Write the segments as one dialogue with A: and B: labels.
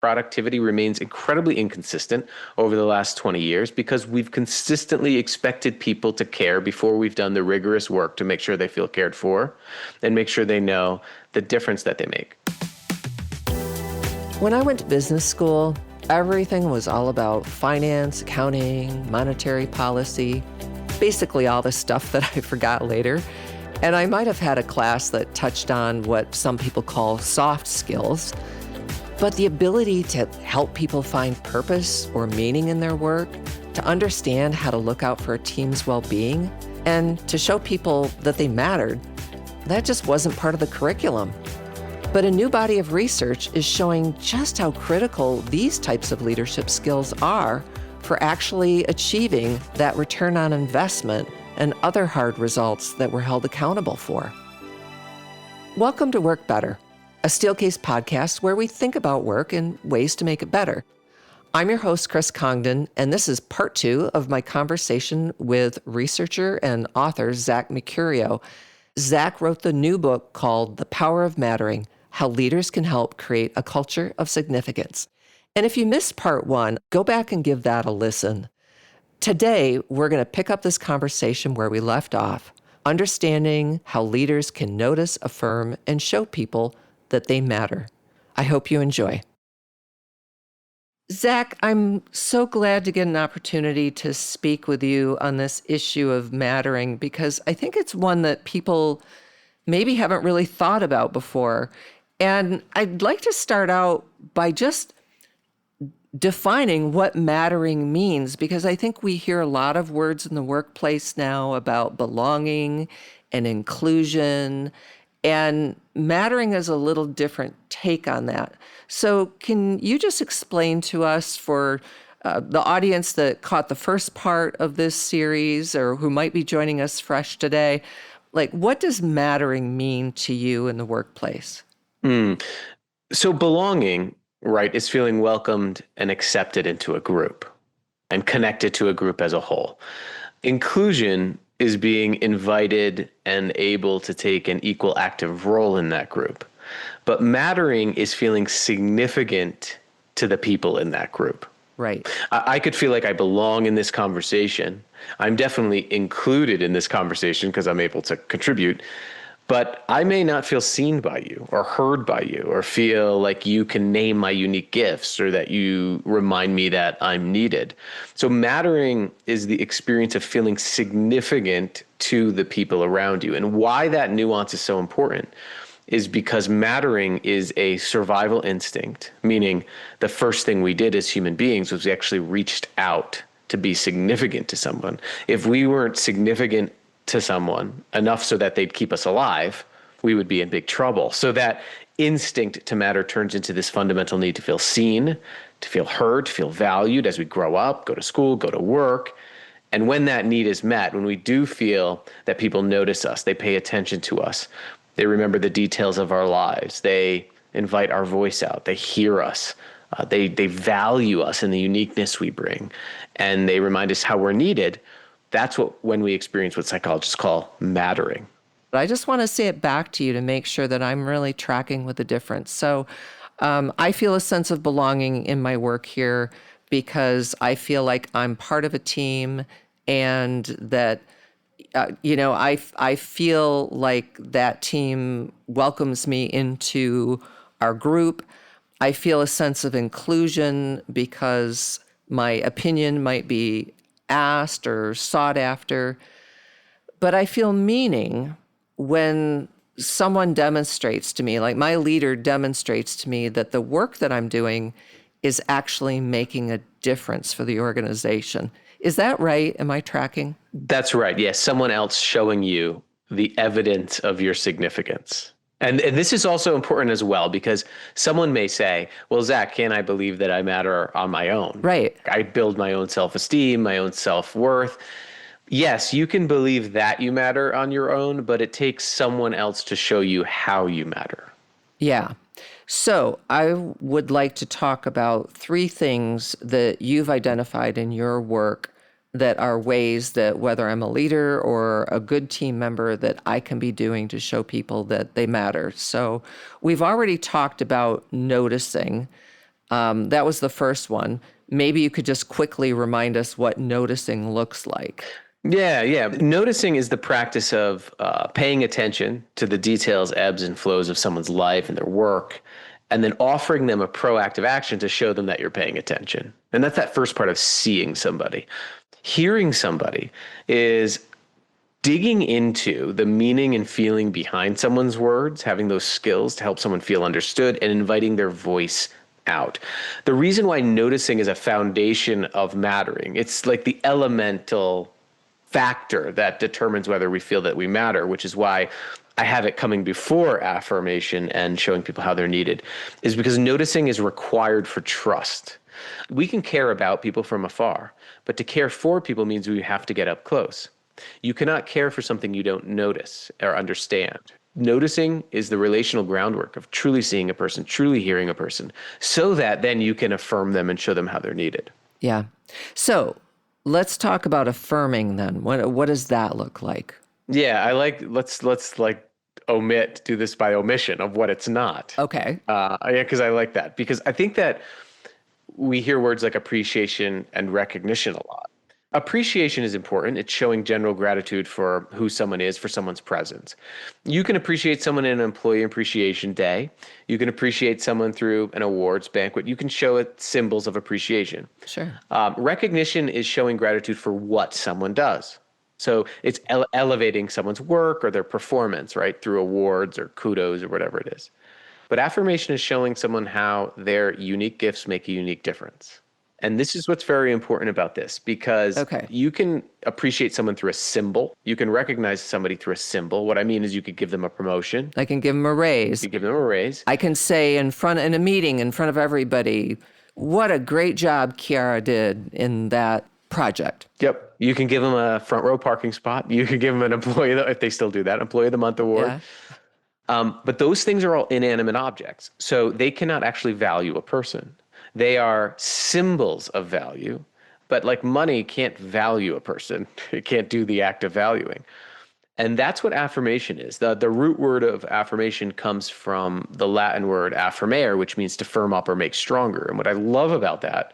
A: productivity remains incredibly inconsistent over the last 20 years because we've consistently expected people to care before we've done the rigorous work to make sure they feel cared for and make sure they know the difference that they make.
B: When I went to business school, everything was all about finance, accounting, monetary policy, basically all the stuff that I forgot later. And I might have had a class that touched on what some people call soft skills, but the ability to help people find purpose or meaning in their work, to understand how to look out for a team's well-being, and to show people that they mattered, that just wasn't part of the curriculum. But a new body of research is showing just how critical these types of leadership skills are for actually achieving that return on investment and other hard results that we're held accountable for. Welcome to Work Better, a Steelcase podcast where we think about work and ways to make it better. I'm your host, Chris Congdon, and this is part 2 of my conversation with researcher and author Zach Mercurio. Zach wrote the new book called The Power of Mattering: How Leaders Can Help Create a Culture of Significance. And if you missed part 1, go back and give that a listen. Today, we're going to pick up this conversation where we left off, understanding how leaders can notice, affirm, and show people that they matter. I hope you enjoy. Zach, I'm so glad to get an opportunity to speak with you on this issue of mattering because I think it's one that people maybe haven't really thought about before. And I'd like to start out by just defining what mattering means, because I think we hear a lot of words in the workplace now about belonging and inclusion, and mattering is a little different take on that. So can you just explain to us, for the audience that caught the first part of this series or who might be joining us fresh today, like, what does mattering mean to you in the workplace?
A: So belonging, right, is feeling welcomed and accepted into a group and connected to a group as a whole. Inclusion is being invited and able to take an equal active role in that group. But mattering is feeling significant to the people in that group.
B: Right.
A: I could feel like I belong in this conversation. I'm definitely included in this conversation because I'm able to contribute. But I may not feel seen by you or heard by you or feel like you can name my unique gifts or that you remind me that I'm needed. So mattering is the experience of feeling significant to the people around you. And why that nuance is so important is because mattering is a survival instinct, meaning the first thing we did as human beings was we actually reached out to be significant to someone. If we weren't significant to someone enough so that they'd keep us alive, we would be in big trouble. So that instinct to matter turns into this fundamental need to feel seen, to feel heard, to feel valued as we grow up, go to school, go to work. And when that need is met, when we do feel that people notice us, they pay attention to us, they remember the details of our lives, they invite our voice out, they hear us, they value us and the uniqueness we bring, and they remind us how we're needed. That's when we experience what psychologists call mattering.
B: I just want to say it back to you to make sure that I'm really tracking with the difference. So I feel a sense of belonging in my work here because I feel like I'm part of a team and that, I feel like that team welcomes me into our group. I feel a sense of inclusion because my opinion might be asked or sought after, but I feel meaning when someone demonstrates to me, like my leader demonstrates to me, that the work that I'm doing is actually making a difference for the organization. Is that right? Am I tracking?
A: That's right. Yes. Someone else showing you the evidence of your significance. And this is also important as well, because someone may say, well, Zach, can't I believe that I matter on my own?
B: Right.
A: I build my own self-esteem, my own self-worth. Yes, you can believe that you matter on your own, but it takes someone else to show you how you matter.
B: Yeah. So I would like to talk about 3 things that you've identified in your work that are ways that, whether I'm a leader or a good team member, that I can be doing to show people that they matter. So we've already talked about noticing. That was the first one. Maybe you could just quickly remind us what noticing looks like.
A: Yeah, yeah. Noticing is the practice of paying attention to the details, ebbs, and flows of someone's life and their work, and then offering them a proactive action to show them that you're paying attention. And that's that first part of seeing somebody. Hearing somebody is digging into the meaning and feeling behind someone's words, having those skills to help someone feel understood, and inviting their voice out. The reason why noticing is a foundation of mattering, it's like the elemental factor that determines whether we feel that we matter, which is why I have it coming before affirmation and showing people how they're needed, is because noticing is required for trust. We can care about people from afar, but to care for people means we have to get up close. You cannot care for something you don't notice or understand. Noticing is the relational groundwork of truly seeing a person, truly hearing a person, so that then you can affirm them and show them how they're needed.
B: Yeah. So let's talk about affirming then. What does that look like?
A: Yeah, I like let's like do this by omission of what it's not.
B: Okay.
A: Yeah, because I like that, because I think that we hear words like appreciation and recognition a lot. Appreciation is important. It's showing general gratitude for who someone is, for someone's presence. You can appreciate someone in an employee appreciation day. You can appreciate someone through an awards banquet. You can show it symbols of appreciation.
B: Sure.
A: Recognition is showing gratitude for what someone does. So it's elevating someone's work or their performance, right, through awards or kudos or whatever it is. But affirmation is showing someone how their unique gifts make a unique difference. And this is what's very important about this, because you can appreciate someone through a symbol. You can recognize somebody through a symbol. What I mean is you could give them a promotion.
B: I can give them a raise.
A: You give them a raise.
B: I can say in a meeting in front of everybody, what a great job Kiara did in that project.
A: Yep. You can give them a front row parking spot. You could give them an employee, if they still do that, employee of the month award. Yeah. But those things are all inanimate objects. So they cannot actually value a person. They are symbols of value, but like money can't value a person. It can't do the act of valuing. And that's what affirmation is. The root word of affirmation comes from the Latin word affirmare, which means to firm up or make stronger. And what I love about that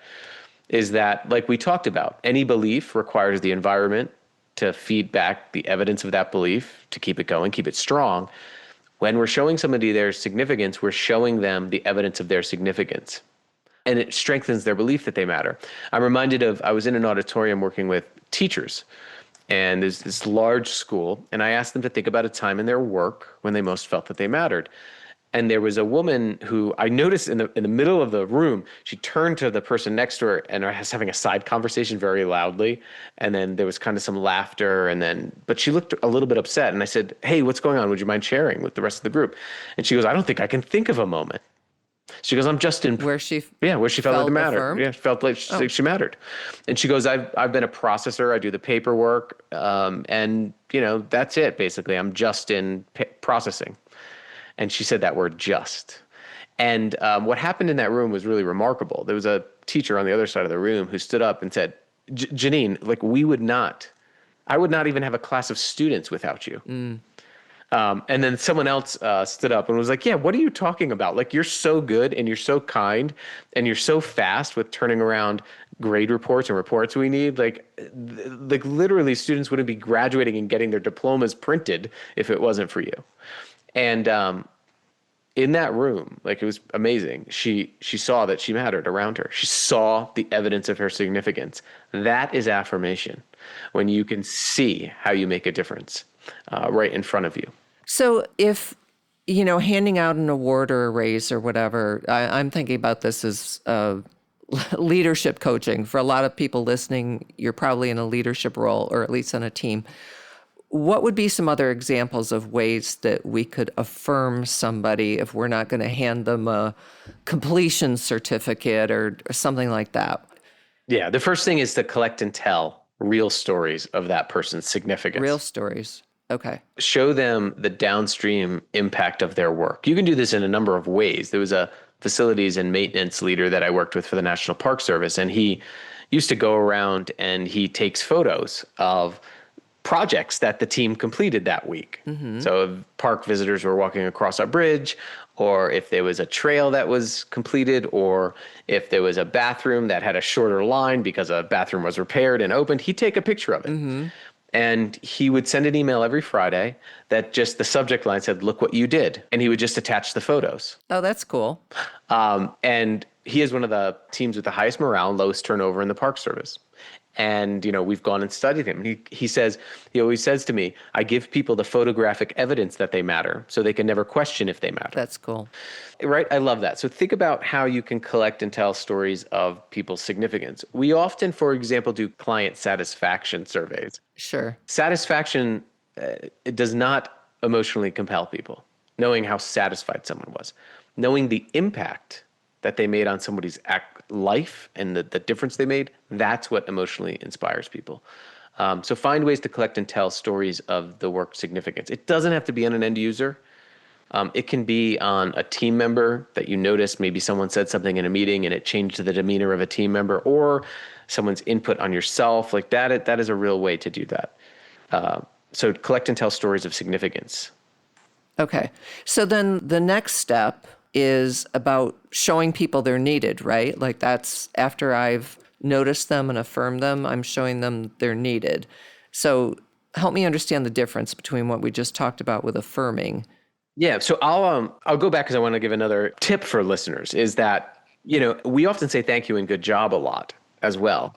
A: is that, like we talked about, any belief requires the environment to feed back the evidence of that belief, to keep it going, keep it strong. When we're showing somebody their significance, we're showing them the evidence of their significance. And it strengthens their belief that they matter. I'm reminded of, I was in an auditorium working with teachers, and there's this large school, and I asked them to think about a time in their work when they most felt that they mattered. And there was a woman who I noticed in the middle of the room, she turned to the person next to her and was having a side conversation very loudly. And then there was kind of some laughter, but she looked a little bit upset. And I said, "Hey, what's going on? Would you mind sharing with the rest of the group?" And she goes, "I don't think I can think of a moment." She goes, "I'm just in
B: where she
A: felt like it mattered.
B: Affirmed?
A: Yeah, felt like she mattered." And she goes, "I've been a processor. I do the paperwork, and that's it. Basically, I'm just in processing." And she said that word, "just." And what happened in that room was really remarkable. There was a teacher on the other side of the room who stood up and said, "Janine, like I would not even have a class of students without you." Mm. And then someone else stood up and was like, "Yeah, what are you talking about? Like, you're so good and you're so kind and you're so fast with turning around grade reports and reports we need. Like literally students wouldn't be graduating and getting their diplomas printed if it wasn't for you." And in that room, like, it was amazing. She saw that she mattered around her. She saw the evidence of her significance. That is affirmation, when you can see how you make a difference right in front of you.
B: So if, handing out an award or a raise or whatever, I'm thinking about this as leadership coaching. For a lot of people listening, you're probably in a leadership role, or at least on a team. What would be some other examples of ways that we could affirm somebody if we're not going to hand them a completion certificate or something like that?
A: Yeah, the first thing is to collect and tell real stories of that person's significance.
B: Real stories. Okay.
A: Show them the downstream impact of their work. You can do this in a number of ways. There was a facilities and maintenance leader that I worked with for the National Park Service, and he used to go around and he takes photos of projects that the team completed that week. So if park visitors were walking across our bridge, or if there was a trail that was completed, or if there was a bathroom that had a shorter line because a bathroom was repaired and opened, he'd take a picture of it. And he would send an email every Friday that just the subject line said, "Look what you did." And he would just attach the photos.
B: Oh, that's cool.
A: And he is one of the teams with the highest morale and lowest turnover in the Park Service. And, we've gone and studied him. He always says to me, "I give people the photographic evidence that they matter so they can never question if they matter."
B: That's cool.
A: Right? I love that. So think about how you can collect and tell stories of people's significance. We often, for example, do client satisfaction surveys.
B: Sure.
A: Satisfaction, it does not emotionally compel people. Knowing how satisfied someone was, knowing the impact that they made on somebody's life and the difference they made, that's what emotionally inspires people. So find ways to collect and tell stories of the work's significance. It doesn't have to be on an end user. It can be on a team member that you noticed. Maybe someone said something in a meeting and it changed the demeanor of a team member, or someone's input on yourself. Like that is a real way to do that. So collect and tell stories of significance.
B: Okay. So then the next step is about showing people they're needed, right? Like that's after I've noticed them and affirmed them, I'm showing them they're needed. So help me understand the difference between what we just talked about with affirming.
A: Yeah, so I'll go back because I want to give another tip for listeners is that, we often say thank you and good job a lot as well.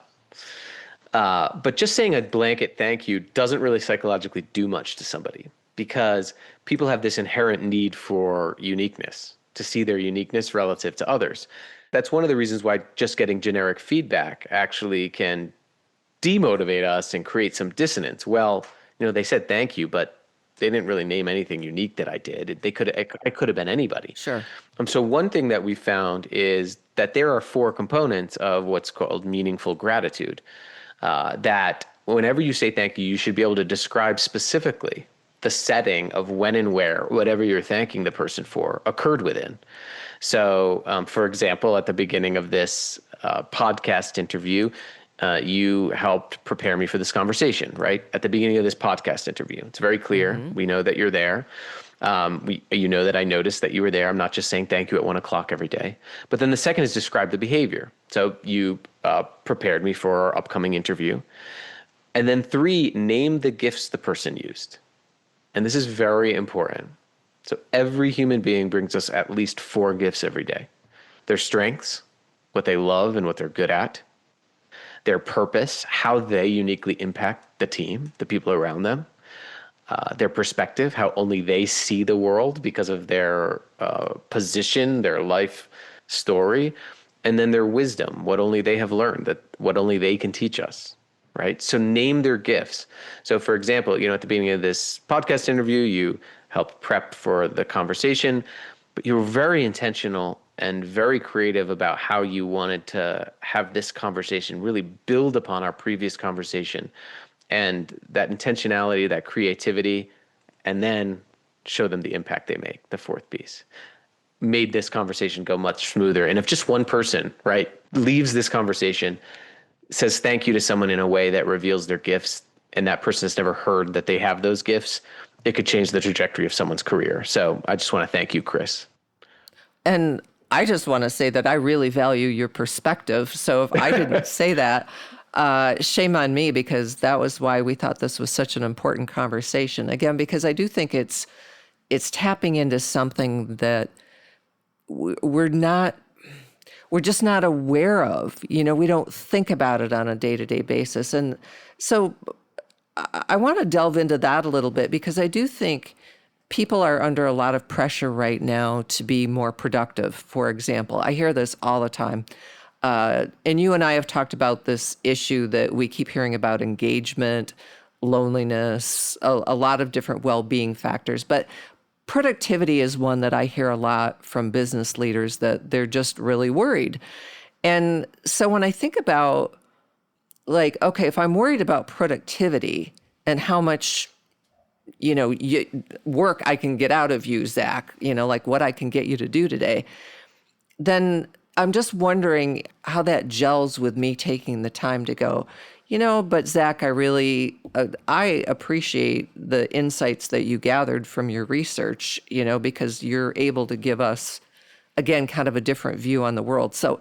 A: But just saying a blanket thank you doesn't really psychologically do much to somebody because people have this inherent need for uniqueness, to see their uniqueness relative to others. That's one of the reasons why just getting generic feedback actually can demotivate us and create some dissonance. Well, they said thank you, but they didn't really name anything unique that I did. I could have been anybody.
B: Sure.
A: So one thing that we found is that there are 4 components of what's called meaningful gratitude. That whenever you say thank you, you should be able to describe specifically the setting of when and where whatever you're thanking the person for occurred within. So, for example, at the beginning of this podcast interview, you helped prepare me for this conversation, right? At the beginning of this podcast interview. It's very clear. We know that you're there. You know that I noticed that you were there. I'm not just saying thank you at 1:00 every day. But then the second is describe the behavior. So you prepared me for our upcoming interview. And then 3, name the gifts the person used. And this is very important. So every human being brings us at least 4 gifts every day. Their strengths, what they love and what they're good at. Their purpose, how they uniquely impact the team, the people around them. Their perspective, how only they see the world because of their position, their life story, and then their wisdom, what only they have learned, that what only they can teach us, right? So name their gifts. So for example, at the beginning of this podcast interview, you helped prep for the conversation, but you were very intentional and very creative about how you wanted to have this conversation really build upon our previous conversation. And that intentionality, that creativity, and then show them the impact they make, the 4th piece, made this conversation go much smoother. And if just one person, right, leaves this conversation, says thank you to someone in a way that reveals their gifts, and that person has never heard that they have those gifts, it could change the trajectory of someone's career. So I just want to thank you, Chris.
B: And I just want to say that I really value your perspective. So if I didn't say that, shame on me, because that was why we thought this was such an important conversation. Again, because I do think it's tapping into something that we're just not aware of. We don't think about it on a day-to-day basis. And so I want to delve into that a little bit, because I do think people are under a lot of pressure right now to be more productive. For example, I hear this all the time. And you and I have talked about this issue that we keep hearing about: engagement, loneliness, a lot of different well-being factors. But productivity is one that I hear a lot from business leaders, that they're just really worried. And so when I think about, like, okay, if I'm worried about productivity and how much work I can get out of you, Zach, like what I can get you to do today, then I'm just wondering how that gels with me taking the time to go, but Zach, I appreciate the insights that you gathered from your research, because you're able to give us, again, kind of a different view on the world. So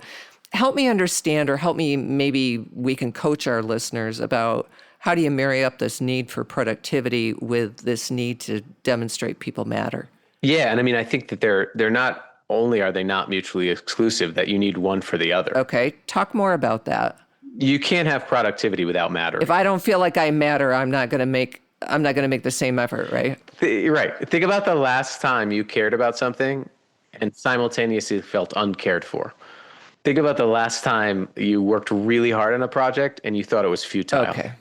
B: help me understand, or help me, maybe we can coach our listeners about how do you marry up this need for productivity with this need to demonstrate people matter?
A: Yeah, and I mean, I think that they're not only are they not mutually exclusive, that you need one for the other.
B: Okay, talk more about that.
A: You can't have productivity without mattering.
B: If I don't feel like I matter, I'm not going to make the same effort, right?
A: Right. Think about the last time you cared about something and simultaneously felt uncared for. Think about the last time you worked really hard on a project and you thought it was futile.
B: Okay.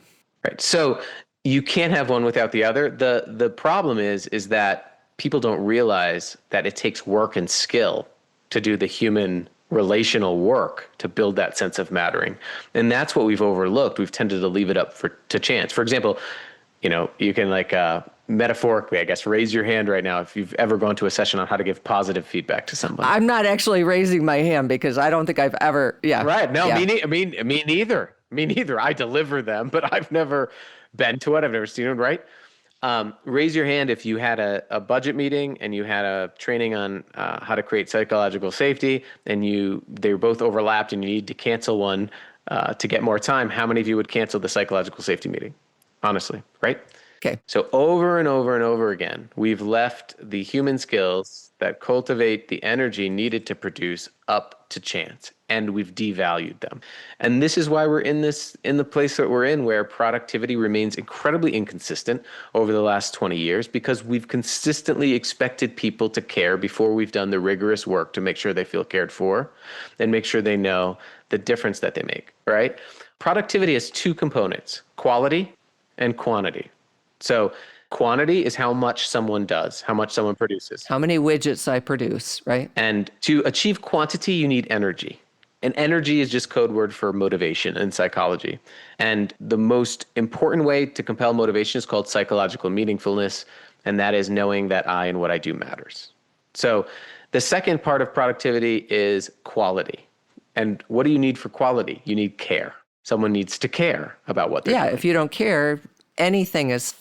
A: Right. So you can't have one without the other. The problem is that people don't realize that it takes work and skill to do the human relational work to build that sense of mattering. And that's what we've overlooked. We've tended to leave it up to chance. For example, you can metaphorically, I guess, raise your hand right now if you've ever gone to a session on how to give positive feedback to someone.
B: I'm not actually raising my hand because I don't think I've ever, yeah.
A: Right. No,
B: yeah.
A: me neither. Me neither. I deliver them, but I've never been to it. I've never seen it, right? Raise your hand if you had a budget meeting and you had a training on how to create psychological safety, and they were both overlapped and you need to cancel one to get more time. How many of you would cancel the psychological safety meeting? Honestly, right?
B: Okay.
A: So over and over and over again, we've left the human skills that cultivate the energy needed to produce up to chance, and we've devalued them. And this is why we're in the place that we're in, where productivity remains incredibly inconsistent over the last 20 years, because we've consistently expected people to care before we've done the rigorous work to make sure they feel cared for and make sure they know the difference that they make, right? Productivity has two components: quality and quantity. So quantity is how much someone does, how much someone produces.
B: How many widgets I produce, right?
A: And to achieve quantity, you need energy. And energy is just code word for motivation in psychology. And the most important way to compel motivation is called psychological meaningfulness. And that is knowing that I and what I do matters. So the second part of productivity is quality. And what do you need for quality? You need care. Someone needs to care about what they're doing.
B: Yeah, if you don't care, anything is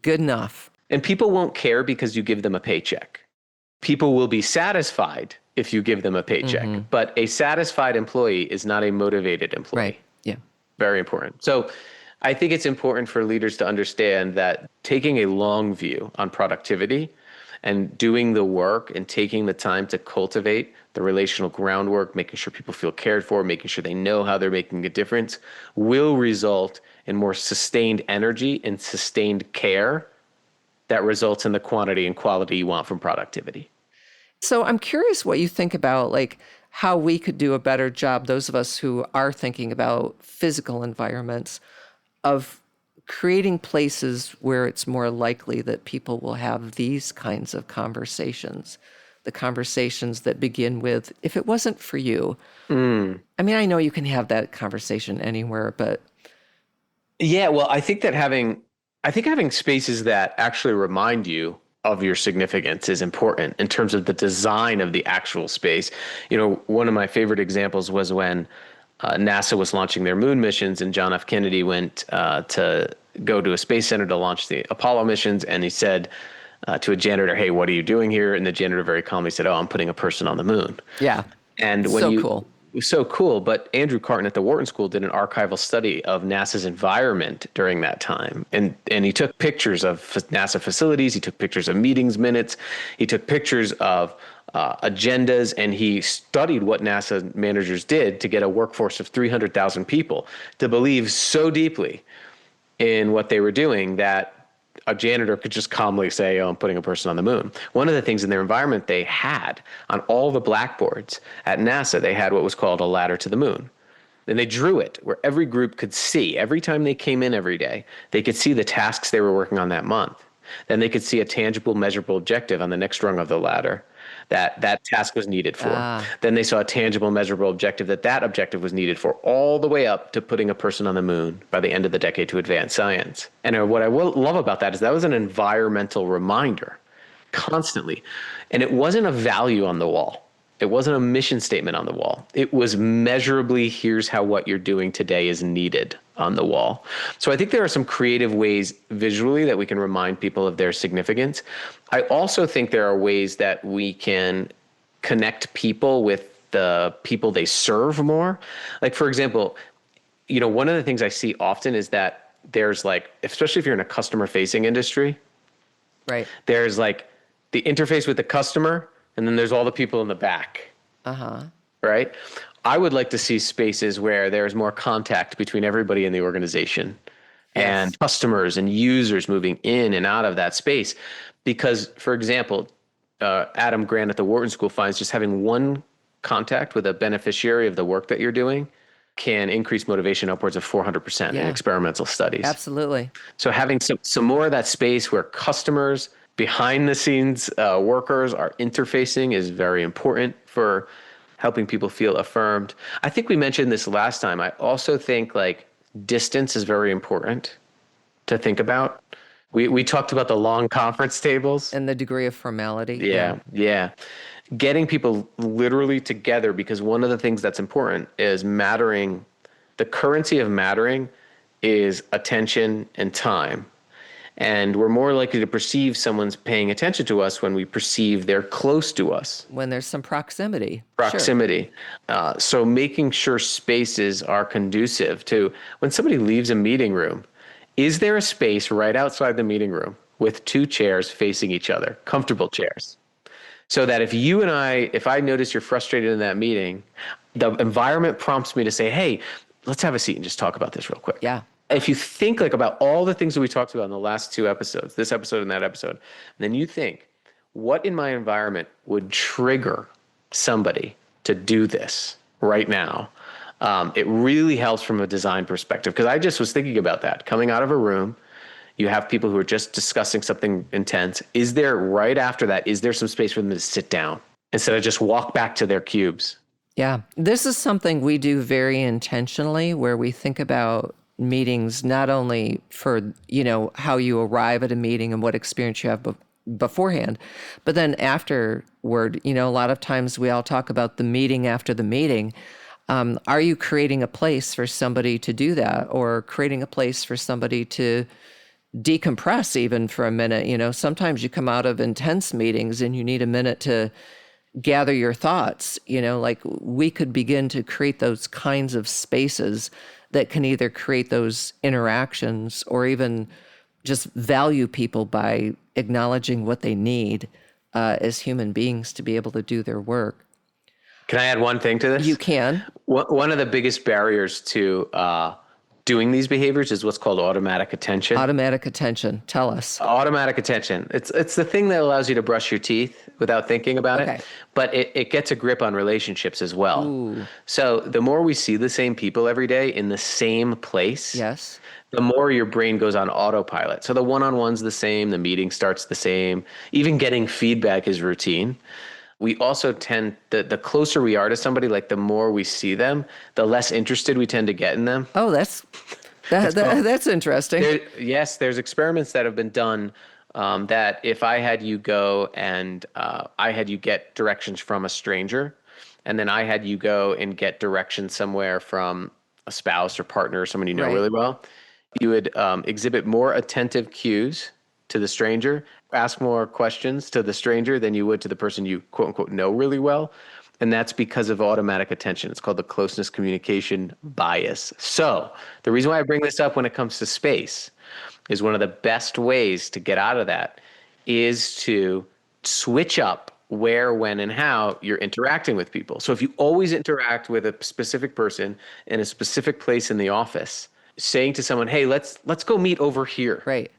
B: good enough.
A: And people won't care because you give them a paycheck. People will be satisfied if you give them a paycheck. Mm-hmm. But a satisfied employee is not a motivated employee.
B: Right. Yeah.
A: Very important. So I think it's important for leaders to understand that taking a long view on productivity and doing the work and taking the time to cultivate the relational groundwork, making sure people feel cared for, making sure they know how they're making a difference, will result in more sustained energy and sustained care that results in the quantity and quality you want from productivity.
B: So I'm curious what you think about how we could do a better job, those of us who are thinking about physical environments, of creating places where it's more likely that people will have these kinds of conversations, the conversations that begin with, if it wasn't for you. I mean, I know you can have that conversation anywhere, but...
A: Yeah, well, I think having spaces that actually remind you of your significance is important in terms of the design of the actual space. One of my favorite examples was when NASA was launching their moon missions, and John F. Kennedy went to go to a space center to launch the Apollo missions, and he said to a janitor, "Hey, what are you doing here?" And the janitor very calmly said, "Oh, I'm putting a person on the moon."
B: Yeah,
A: and
B: cool.
A: It was so cool. But Andrew Carton at the Wharton School did an archival study of NASA's environment during that time. And he took pictures of NASA facilities. He took pictures of meetings minutes. He took pictures of agendas. And he studied what NASA managers did to get a workforce of 300,000 people to believe so deeply in what they were doing that a janitor could just calmly say, "Oh, I'm putting a person on the moon." One of the things in their environment they had on all the blackboards at NASA, they had what was called a ladder to the moon. And they drew it where every group could see, every time they came in every day, they could see the tasks they were working on that month. Then they could see a tangible, measurable objective on the next rung of the ladder that task was needed for. Then they saw a tangible, measurable objective that objective was needed for, all the way up to putting a person on the moon by the end of the decade to advance science. And what I love about that is that was an environmental reminder constantly. And it wasn't a value on the wall. It wasn't a mission statement on the wall. It was measurably, here's how what you're doing today is needed on the wall. So I think there are some creative ways visually that we can remind people of their significance. I also think there are ways that we can connect people with the people they serve more. Like, for example, one of the things I see often is that there's like, especially if you're in a customer facing industry,
B: Right.
A: there's like the interface with the customer, and then there's all the people in the back.
B: Uh-huh.
A: Right? I would like to see spaces where there's more contact between everybody in the organization
B: Yes.
A: and customers and users moving in and out of that space. Because, for example, Adam Grant at the Wharton School finds just having one contact with a beneficiary of the work that you're doing can increase motivation upwards of 400% in
B: Yeah.
A: experimental studies.
B: Absolutely.
A: So having some more of that space where customers, behind the scenes workers are interfacing is very important for helping people feel affirmed. I think we mentioned this last time. I also think like distance is very important to think about. We talked about the long conference tables.
B: And the degree of formality.
A: Yeah. Getting people literally together, because one of the things that's important is mattering. The currency of mattering is attention and time. And we're more likely to perceive someone's paying attention to us when we perceive they're close to us.
B: When there's some proximity.
A: Proximity.
B: Sure.
A: So making sure spaces are conducive to when somebody leaves a meeting room, is there a space right outside the meeting room with two chairs facing each other, comfortable chairs? So that if I notice you're frustrated in that meeting, the environment prompts me to say, hey, let's have a seat and just talk about this real quick.
B: Yeah.
A: If you think like about all the things that we talked about in the last two episodes, this episode and that episode, then you think, what in my environment would trigger somebody to do this right now? It really helps from a design perspective, because I just was thinking about that. Coming out of a room, you have people who are just discussing something intense. Right after that, is there some space for them to sit down instead of just walk back to their cubes?
B: Yeah. This is something we do very intentionally, where we think about meetings not only for, how you arrive at a meeting and what experience you have beforehand, but then afterward. A lot of times we all talk about the meeting after the meeting. Are you creating a place for somebody to do that, or creating a place for somebody to decompress even for a minute? Sometimes you come out of intense meetings and you need a minute to gather your thoughts. Like we could begin to create those kinds of spaces that can either create those interactions or even just value people by acknowledging what they need as human beings to be able to do their work.
A: Can I add one thing to this?
B: You can.
A: One of the biggest barriers to doing these behaviors is what's called automatic attention.
B: Automatic attention. Tell us.
A: Automatic attention. It's the thing that allows you to brush your teeth without thinking about it, but it gets a grip on relationships as well.
B: Ooh.
A: So the more we see the same people every day in the same place,
B: Yes.
A: the more your brain goes on autopilot. So the one-on-one's the same, the meeting starts the same, even getting feedback is routine. We also the closer we are to somebody, like the more we see them, the less interested we tend to get in them.
B: Oh, that's interesting.
A: There's experiments that have been done that if I had you go and I had you get directions from a stranger, and then I had you go and get directions somewhere from a spouse or partner or someone you know really well, you would exhibit more attentive cues to the stranger, ask more questions to the stranger than you would to the person you quote unquote know really well. And that's because of automatic attention. It's called the closeness communication bias. So the reason why I bring this up when it comes to space is one of the best ways to get out of that is to switch up where, when, and how you're interacting with people. So if you always interact with a specific person in a specific place in the office, saying to someone, hey, let's go meet over here.
B: Right.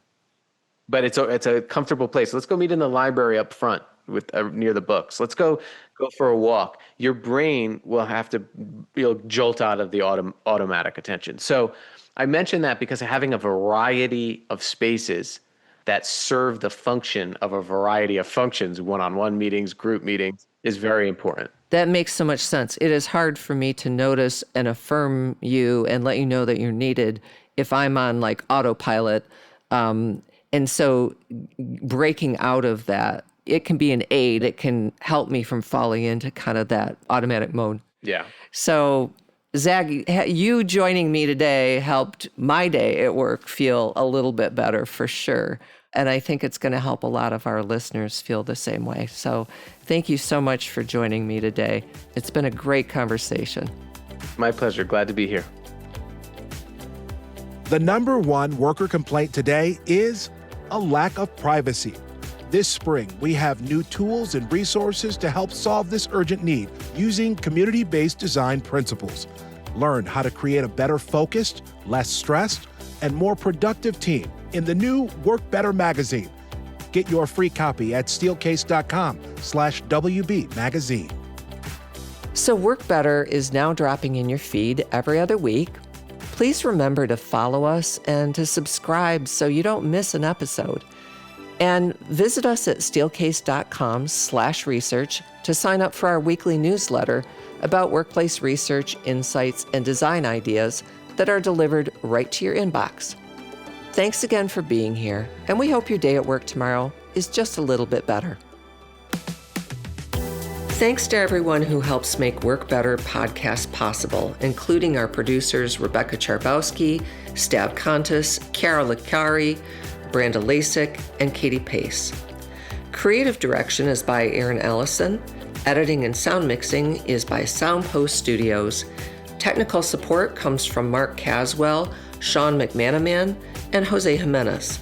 A: But it's a comfortable place. Let's go meet in the library up front with near the books. Let's go for a walk. Your brain will have to jolt out of the automatic attention. So I mention that because having a variety of spaces that serve the function of a variety of functions, one-on-one meetings, group meetings, is very important.
B: That makes so much sense. It is hard for me to notice and affirm you and let you know that you're needed if I'm on like autopilot. And so breaking out of that it can be an aid. It can help me from falling into kind of that automatic mode.
A: Yeah.
B: So, Zach, you joining me today helped my day at work feel a little bit better for sure. And I think it's going to help a lot of our listeners feel the same way. So thank you so much for joining me today. It's been a great conversation.
A: My pleasure. Glad to be here.
C: The number one worker complaint today is a lack of privacy. This spring, we have new tools and resources to help solve this urgent need using community-based design principles. Learn how to create a better focused, less stressed, and more productive team in the new Work Better magazine. Get your free copy at steelcase.com/WB magazine.
B: So Work Better is now dropping in your feed every other week. Please remember to follow us and to subscribe so you don't miss an episode. And visit us at steelcase.com/research to sign up for our weekly newsletter about workplace research, insights, and design ideas that are delivered right to your inbox. Thanks again for being here, and we hope your day at work tomorrow is just a little bit better. Thanks to everyone who helps make Work Better podcast possible, including our producers Rebecca Charbowski, Stav Kontis, Chiara Licari, Branda Lasik, and Katie Pace. Creative direction is by Aaron Allison. Editing and sound mixing is by Soundpost Studios. Technical support comes from Mark Caswell, Sean McManaman, and Jose Jimenez.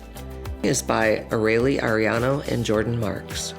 B: Is by Areli Ariano and Jordan Marks.